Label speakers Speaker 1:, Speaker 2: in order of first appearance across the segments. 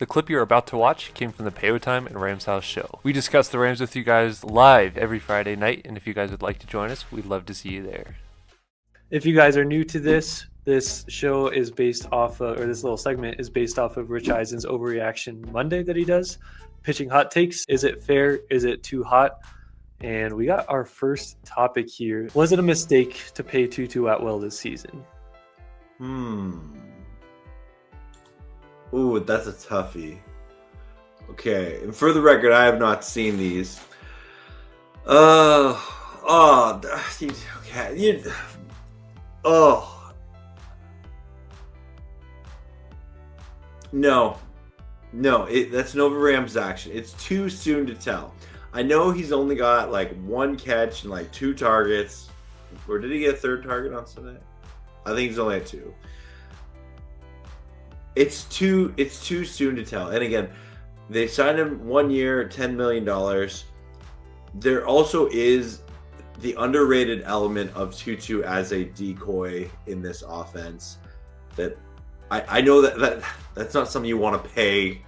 Speaker 1: The clip you're about to watch came from the Payo Time and Rams House show. We discuss the Rams with you guys live every Friday night, and if you guys would like to join us, we'd love to see you there.
Speaker 2: If you guys are new to this show is based off of, or this little segment is based off of Rich Eisen's Overreaction Monday that he does, pitching hot takes. Is it fair? Is it too hot? And we got our first topic here. Was it a mistake to pay Tutu Atwell this season?
Speaker 3: Ooh, that's a toughie. Okay, and for the record, I have not seen these. Okay. No, that's an over-Rams action. It's too soon to tell. I know he's only got like one catch and like 2 targets. Or did he get a 3rd target on Sunday? I think he's only at 2. It's too soon to tell. And again, they signed him 1 year, $10 million. There also is the underrated element of Tutu as a decoy in this offense. That I know that's not something you want to pay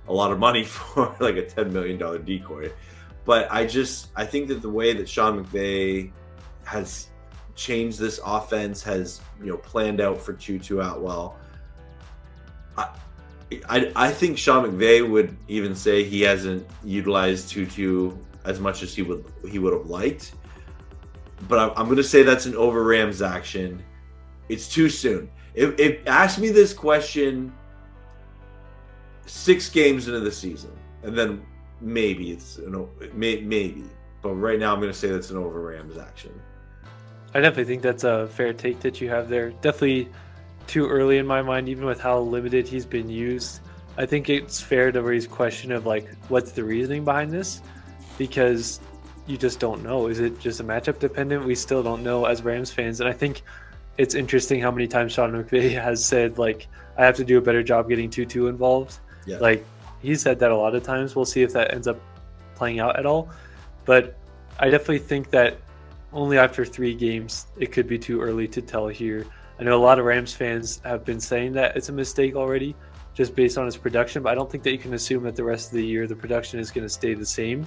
Speaker 3: a lot of money for, like a $10 million decoy. But I think that the way that Sean McVay has changed this offense, has planned out for Tutu Atwell. I think Sean McVay would even say he hasn't utilized Tutu as much as he would have liked. But I'm going to say that's an over Rams action. It's too soon. If ask me this question 6 games into the season, and then maybe it's maybe. But right now, I'm going to say that's an over Rams action.
Speaker 2: I definitely think that's a fair take that you have there. Definitely too early in my mind, even with how limited he's been used. I think it's fair to raise question of like, what's the reasoning behind this? Because you just don't know. Is it just a matchup dependent? We still don't know as Rams fans. And I think it's interesting how many times Sean McVay has said, like, I have to do a better job getting Tutu involved.
Speaker 3: Yeah.
Speaker 2: Like, he said that a lot of times. We'll see if that ends up playing out at all. But I definitely think that only after 3 games, it could be too early to tell here. I know a lot of Rams fans have been saying that it's a mistake already, just based on his production, but I don't think that you can assume that the rest of the year the production is going to stay the same.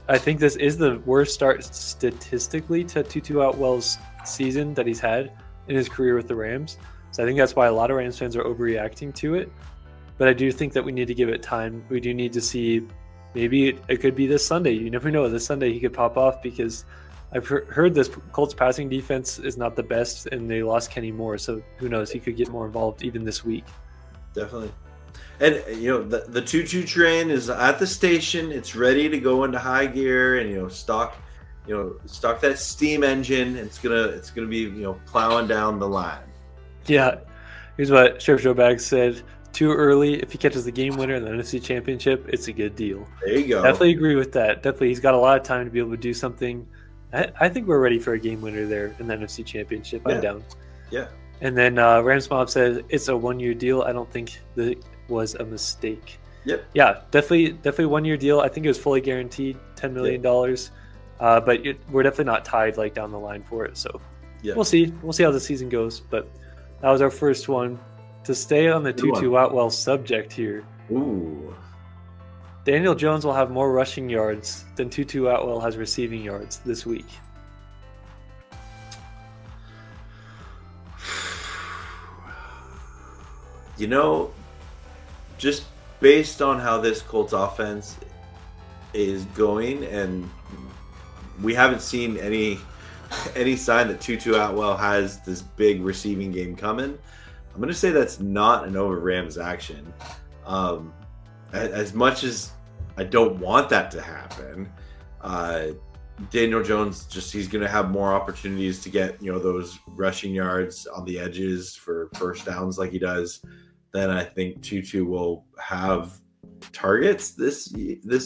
Speaker 2: I think this is the worst start statistically to Tutu Atwell's season that he's had in his career with the Rams. So I think that's why a lot of Rams fans are overreacting to it. But I do think that we need to give it time. We do need to see, maybe it could be this Sunday. You never know. This Sunday he could pop off, because I've heard this Colts passing defense is not the best, and they lost Kenny Moore. So who knows? He could get more involved even this week.
Speaker 3: Definitely. And the Tutu train is at the station. It's ready to go into high gear and stock that steam engine. It's gonna be plowing down the line.
Speaker 2: Yeah, here's what Sheriff Joe Baggs said: too early. If he catches the game winner in the NFC Championship, it's a good deal.
Speaker 3: There you go.
Speaker 2: Definitely agree with that. Definitely, he's got a lot of time to be able to do something. I think we're ready for a game winner there in the NFC Championship. I'm down.
Speaker 3: Yeah.
Speaker 2: And then Rams Mob said it's a 1-year deal. I don't think that was a mistake.
Speaker 3: Yep.
Speaker 2: Yeah, definitely 1-year deal. I think it was fully guaranteed, $10 million. But we're definitely not tied like down the line for it. So we'll see. We'll see how the season goes. But that was our first one. To stay on the Tutu Atwell subject here.
Speaker 3: Ooh.
Speaker 2: Daniel Jones will have more rushing yards than Tutu Atwell has receiving yards this week.
Speaker 3: Just based on how this Colts offense is going, and we haven't seen any sign that Tutu Atwell has this big receiving game coming, I'm going to say that's not an over Rams action. As much as I don't want that to happen, Daniel Jones he's going to have more opportunities to get those rushing yards on the edges for first downs like he does. Then I think Tutu will have targets this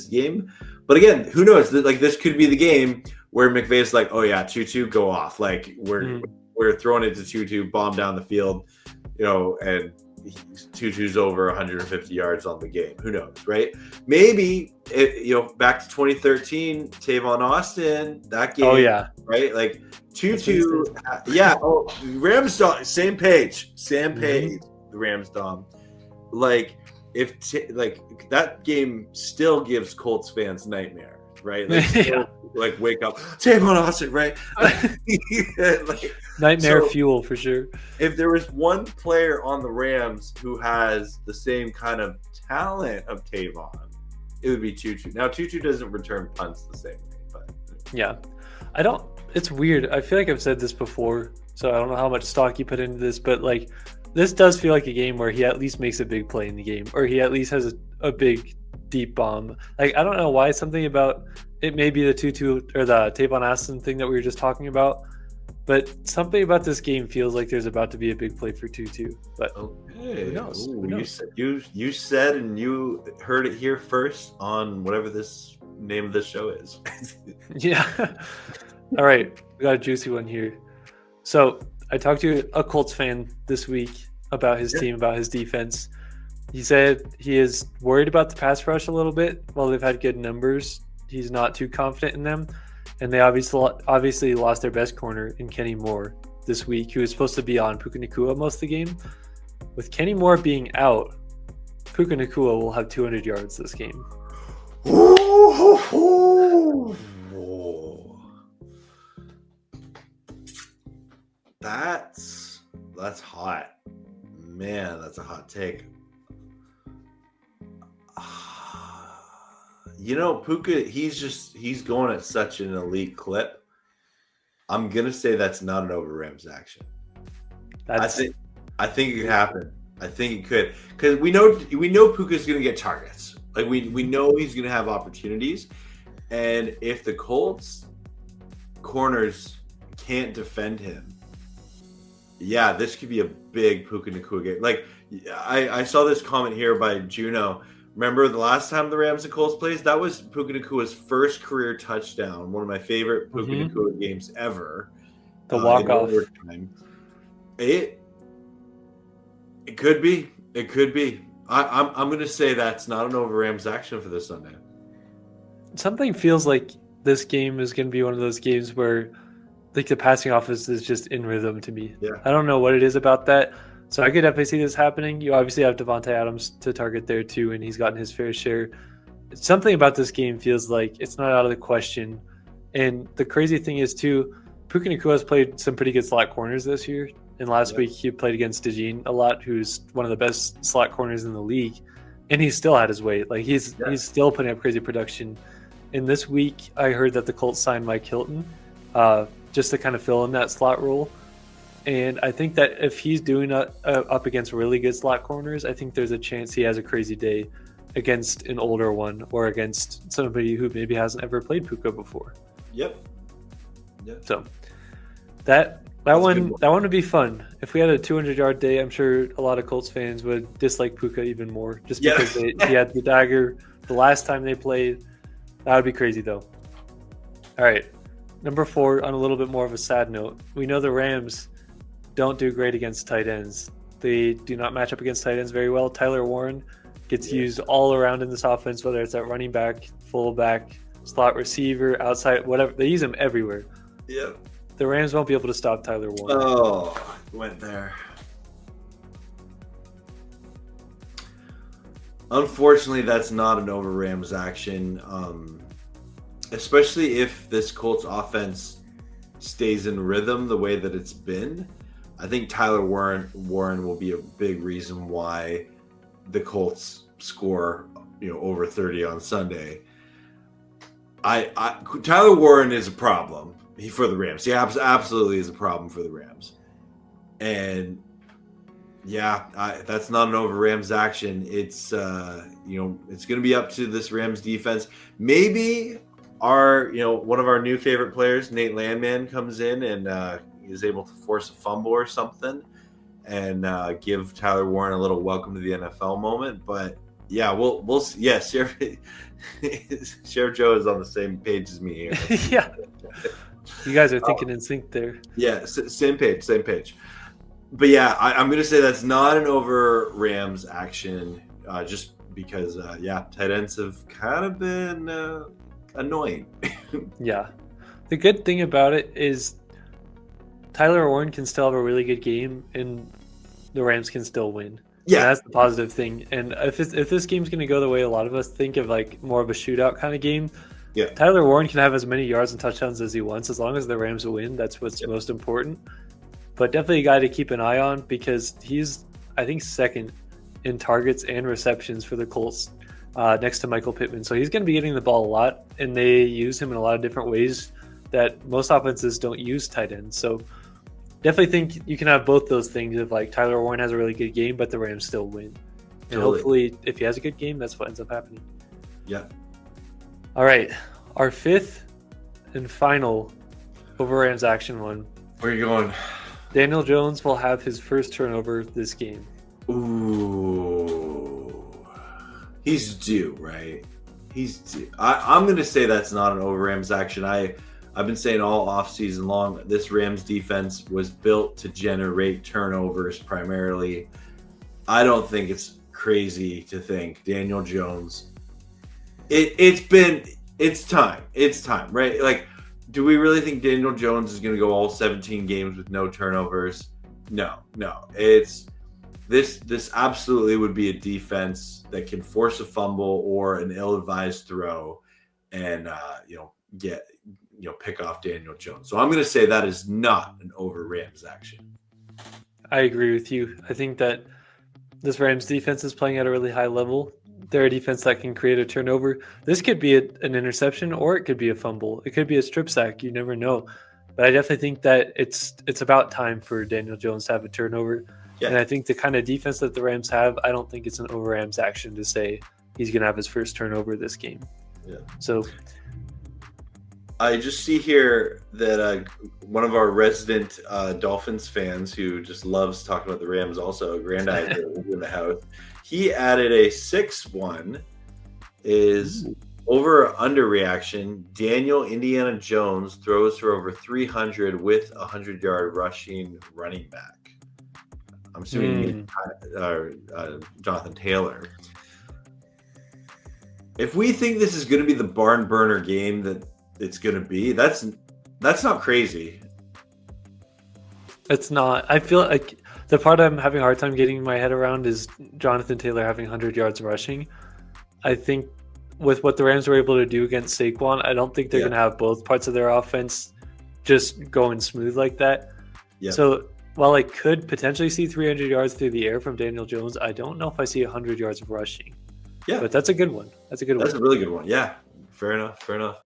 Speaker 3: game. But again, who knows? Like, this could be the game where McVay's like, oh yeah, Tutu, go off. Like, we're throwing it to Tutu, bomb down the field, and Tutu's over 150 yards on the game. Who knows, right? Maybe back to 2013, Tavon Austin, that game.
Speaker 2: Oh yeah,
Speaker 3: right. Like Tutu, yeah. Oh, Rams, same page. The Rams, Dom. Like, like that game still gives Colts fans nightmare, right? They still, like wake up, Tavon Austin, right? Like,
Speaker 2: Nightmare fuel for sure.
Speaker 3: If there was one player on the Rams who has the same kind of talent of Tavon, it would be Tutu. Now Tutu doesn't return punts the same way, but
Speaker 2: yeah, I don't. It's weird. I feel like I've said this before, so I don't know how much stock you put into this, but like this does feel like a game where he at least makes a big play in the game, or he at least has a big deep bomb. Like I don't know why, something about it may be the Tutu or the Tavon Austin thing that we were just talking about, but something about this game feels like there's about to be a big play for Tutu. But
Speaker 3: okay,
Speaker 2: who knows? Who knows?
Speaker 3: You said, and you heard it here first on whatever this name of this show is.
Speaker 2: Yeah. All right, we got a juicy one here. So I talked to a Colts fan this week about his team, about his defense. He said he is worried about the pass rush a little bit. While they've had good numbers, he's not too confident in them. And they obviously lost their best corner in Kenny Moore this week, who was supposed to be on Puka Nacua most of the game. With Kenny Moore being out, Puka Nacua will have 200 yards this game.
Speaker 3: That's hot. Man, that's a hot take. You know, Puka, he's going at such an elite clip. I'm gonna say that's not an over Rams action. I think it could happen. I think it could, because we know Puka's gonna get targets. Like we know he's gonna have opportunities, and if the Colts corners can't defend him, yeah, this could be a big Puka Nacua game. Like I saw this comment here by Juno. Remember the last time the Rams and Colts played? That was Puka Nacua's first career touchdown. One of my favorite Puka Nacua games ever.
Speaker 2: The walk-off.
Speaker 3: It could be. It could be. I'm going to say that's not an over Rams action for this Sunday.
Speaker 2: Something feels like this game is going to be one of those games where like the passing offense is just in rhythm to me.
Speaker 3: Yeah.
Speaker 2: I don't know what it is about that. So I could definitely see this happening. You obviously have Devontae Adams to target there too, and he's gotten his fair share. Something about this game feels like it's not out of the question. And the crazy thing is too, Puka Nacua has played some pretty good slot corners this year. And last week he played against DeJean a lot, who's one of the best slot corners in the league. And he still had his weight. Like he's still putting up crazy production. And this week I heard that the Colts signed Mike Hilton just to kind of fill in that slot role. And I think that if he's doing up against really good slot corners, I think there's a chance he has a crazy day against an older one or against somebody who maybe hasn't ever played Puka before.
Speaker 3: Yep.
Speaker 2: So that one would be fun. If we had a 200-yard day, I'm sure a lot of Colts fans would dislike Puka even more just because he had the dagger the last time they played. That would be crazy though. All right. Number 4, on a little bit more of a sad note, we know the Rams don't do great against tight ends. They do not match up against tight ends very well. Tyler Warren gets used all around in this offense, whether it's at running back, fullback, slot receiver, outside, whatever. They use him everywhere.
Speaker 3: Yep.
Speaker 2: The Rams won't be able to stop Tyler Warren.
Speaker 3: Oh, went there. Unfortunately, that's not an over Rams action, especially if this Colts offense stays in rhythm the way that it's been. I think Tyler Warren will be a big reason why the Colts score, over 30 on Sunday. Tyler Warren is a problem for the Rams. He absolutely is a problem for the Rams. And that's not an over Rams action. It's it's going to be up to this Rams defense. Maybe one of our new favorite players, Nate Landman, comes in and is able to force a fumble or something and give Tyler Warren a little welcome to the NFL moment. But yeah, we'll see. Yeah, Sheriff Joe is on the same page as me here.
Speaker 2: Yeah, you guys are thinking in sync there.
Speaker 3: Yeah, same page. But yeah, I'm going to say that's not an over Rams action, just because tight ends have kind of been annoying.
Speaker 2: Yeah, the good thing about it is Tyler Warren can still have a really good game, and the Rams can still win.
Speaker 3: Yeah,
Speaker 2: And that's the positive thing. And if this game's going to go the way a lot of us think of, like more of a shootout kind of game,
Speaker 3: yeah,
Speaker 2: Tyler Warren can have as many yards and touchdowns as he wants as long as the Rams win. That's what's most important. But definitely a guy to keep an eye on because he's, I think, second in targets and receptions for the Colts, next to Michael Pittman. So he's going to be getting the ball a lot, and they use him in a lot of different ways that most offenses don't use tight ends. So definitely think you can have both those things of like Tyler Warren has a really good game, but the Rams still win. And
Speaker 3: Totally.
Speaker 2: hopefully, if he has a good game, that's what ends up happening.
Speaker 3: yeah.
Speaker 2: All right, our fifth and final over Rams action one.
Speaker 3: Where are you going?
Speaker 2: Daniel Jones will have his first turnover this game.
Speaker 3: Ooh, he's due, right? He's due. I'm going to say that's not an over Rams action. I've been saying all offseason long, this Rams defense was built to generate turnovers primarily. I don't think it's crazy to think Daniel Jones. It's time, right? Like, do we really think Daniel Jones is going to go all 17 games with no turnovers? No. It's this absolutely would be a defense that can force a fumble or an ill-advised throw, and pick off Daniel Jones. So I'm going to say that is not an over Rams action.
Speaker 2: I agree with you. I think that this Rams defense is playing at a really high level. They're a defense that can create a turnover. This could be an interception, or it could be a fumble. It could be a strip sack. You never know. But I definitely think that it's about time for Daniel Jones to have a turnover.
Speaker 3: Yeah.
Speaker 2: And I think the kind of defense that the Rams have, I don't think it's an over Rams action to say he's going to have his first turnover this game.
Speaker 3: Yeah.
Speaker 2: So
Speaker 3: I just see here that one of our resident Dolphins fans who just loves talking about the Rams, also Grand Eye in the house, he added a 6-1 is over under reaction. Daniel Indiana Jones throws for over 300 with a 100-yard rushing running back. I'm assuming Jonathan Taylor. If we think this is going to be the barn burner game that it's going to be, that's not crazy.
Speaker 2: it's not. I feel like the part I'm having a hard time getting my head around is Jonathan Taylor having 100 yards rushing. I think with what the Rams were able to do against Saquon, I don't think they're going to have both parts of their offense just going smooth like that.
Speaker 3: Yep.
Speaker 2: So while I could potentially see 300 yards through the air from Daniel Jones, I don't know if I see 100 yards of rushing.
Speaker 3: Yeah.
Speaker 2: But that's a good one. That's a good one.
Speaker 3: That's a really good one. Yeah. Fair enough.